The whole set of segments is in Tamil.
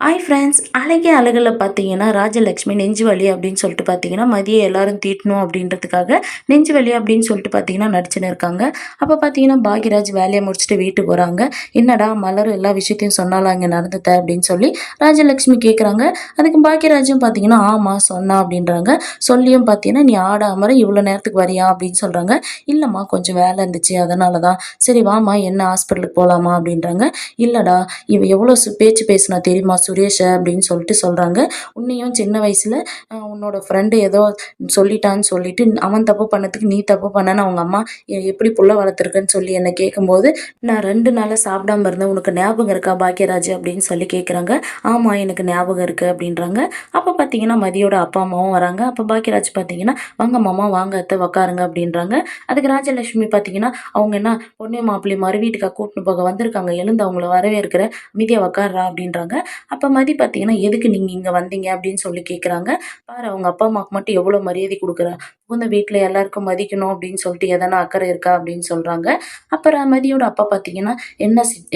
ஹாய் ஃப்ரெண்ட்ஸ், அழகிய அழகுல பார்த்தீங்கன்னா, ராஜலக்ஷ்மி நெஞ்சு வலி அப்படின்னு சொல்லிட்டு பார்த்தீங்கன்னா, மதியம் எல்லாரும் தீட்டணும் அப்படின்றதுக்காக, நெஞ்சு வலி அப்படின்னு சொல்லிட்டு பார்த்தீங்கன்னா நடிச்சுன்னு இருக்காங்க. அப்போ பார்த்தீங்கன்னா, பாக்யராஜ் வேலைய முடிச்சுட்டு வீட்டுக்கு வராங்க. "என்னடா மலர் எல்லா விஷயத்தையும் சொன்னாளா இங்க நடந்தத?" அப்படின்னு சொல்லி ராஜலக்ஷ்மி கேட்குறாங்க. அதுக்கு பாக்யராஜும் பார்த்தீங்கன்னா, "ஆமா சொன்னா" அப்படின்றாங்க. சொல்லியும் பார்த்தீங்கன்னா, "நீ ஆட அமர இவ்வளோ நேரத்துக்கு வரியா?" அப்படின்னு சொல்றாங்க. "இல்லம்மா கொஞ்சம் வேலை இருந்துச்சு அதனால தான்." "சரி வாம்மா என்ன ஹாஸ்பிட்டலுக்கு போலாமா?" அப்படின்றாங்க. "இல்லடா இவ எவ்வளோ பேச்சு பேசினா தெரியுமா சுரேஷ அப்படின்னு சொல்லிட்டு சொல்றாங்க. உன்னையும் சின்ன வயசுல உன்னோட ஃப்ரெண்டு ஏதோ சொல்லிட்டான்னு சொல்லிட்டு அவன் தப்பு பண்ணதுக்கு நீ தப்பு பண்ணன்னு அவங்க அம்மா எப்படி புள்ள வளர்த்துருக்குன்னு சொல்லி என்ன கேட்கும்போது, நான் 2 நாளா சாப்பிடாம இருந்தேன். உனக்கு ஞாபகம் இருக்கா பாக்யராஜ் அப்படின்னு சொல்லி கேட்குறாங்க. ஆமா எனக்கு ஞாபகம் இருக்கு அப்படின்றாங்க. அப்ப பார்த்தீங்கன்னா மதியோட அப்பா அம்மாவும் வராங்க. அப்ப பாக்யராஜ் பார்த்தீங்கன்னா, வாங்க மாமா வாங்க அத்தை உட்காருங்க அப்படின்றாங்க. அதுக்கு ராஜலட்சுமி பார்த்தீங்கன்னா, அவங்க என்ன பொண்ணு மாப்பிள்ளை மறு வீட்டுக்கா கூட்டின்னு போக வந்திருக்காங்க. எழுந்து அவங்கள வரவேற்கிற அமைதியா உட்கார்றா அப்படின்றாங்க. அப்ப மதி பார்த்தீங்கன்னா, "எதுக்கு நீங்க இங்க வந்தீங்க?" அப்படின்னு சொல்லி கேட்குறாங்க. "பாரு அவங்க அப்பா, அம்மாவுக்கு மட்டும் எவ்வளோ மரியாதை குடுக்குறா. புகுந்த வீட்ல எல்லாருக்கும் மதிக்கணும் அப்படின்னு சொல்லிட்டு எதனா அக்கறை இருக்கா?" அப்படின்னு சொல்றாங்க. அப்புறம் மதியோட அப்பா பார்த்தீங்கன்னா,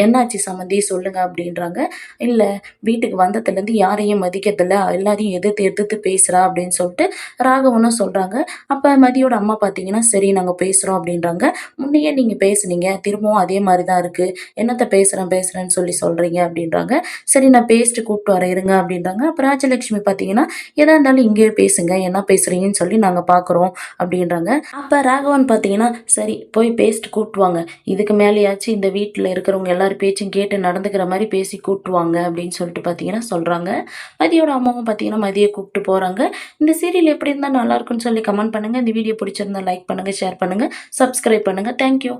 என்னாச்சு சம்மந்தி சொல்லுங்க?" அப்படின்றாங்க. "இல்ல வீட்டுக்கு வந்ததுலேருந்து யாரையும் மதிக்கிறதில்ல. எல்லாரையும் எதிர்த்து எதிர்த்து பேசுறா" அப்படின்னு சொல்லிட்டு ராகவனும் சொல்றாங்க. அப்ப மதியோட அம்மா பார்த்தீங்கன்னா, "சரி நாங்க பேசுறோம்" அப்படின்றாங்க. "முன்னையே நீங்க பேசுனீங்க. திரும்பவும் அதே மாரி தான் இருக்கு. என்னத்த பேசுறேன் பேசுறேன்னு சொல்லி சொல்றீங்க?" அப்படின்றாங்க. சரி நான் பேசிட்டு கூப்பிட்டு வரேன் இருங்க அப்படின்றாங்க. அப்ப ராஜலட்சுமி பார்த்தீங்கன்னா, எதா இருந்தாலும் இங்கேயே பேசுங்க. என்ன பேசுறீங்கன்னு சொல்லி நாங்க பார்க்குறோம் அப்படின்றாங்க. அப்ப ராகவன் பார்த்தீங்கன்னா, சரி போய் பேசிட்டு கூப்பிட்டு வாங்க. இதுக்கு மேலயாச்சும் இந்த வீட்ல இருக்கிறவங்க எல்லார் பேச்சும் கேட்டு நடந்துக்கிற மாரி பேசி கூப்பிட்டு வாங்க அப்படின்னு சொல்லிட்டு பார்த்தீங்கன்னா சொல்றாங்க. மதியோட அம்மாவும் பார்த்தீங்கன்னா, மதிய கூப்பிட்டு போறாங்க. இந்த சீரியல் எப்படி இருந்தா நல்லாயிருக்கும்னு சொல்லி கமெண்ட் பண்ணுங்க. இந்த வீடியோ பிடிச்சிருந்தா லைக் பண்ணுங்க, ஷேர் பண்ணுங்க, சப்ஸ்கிரைப் பண்ணுங்க. Thank you.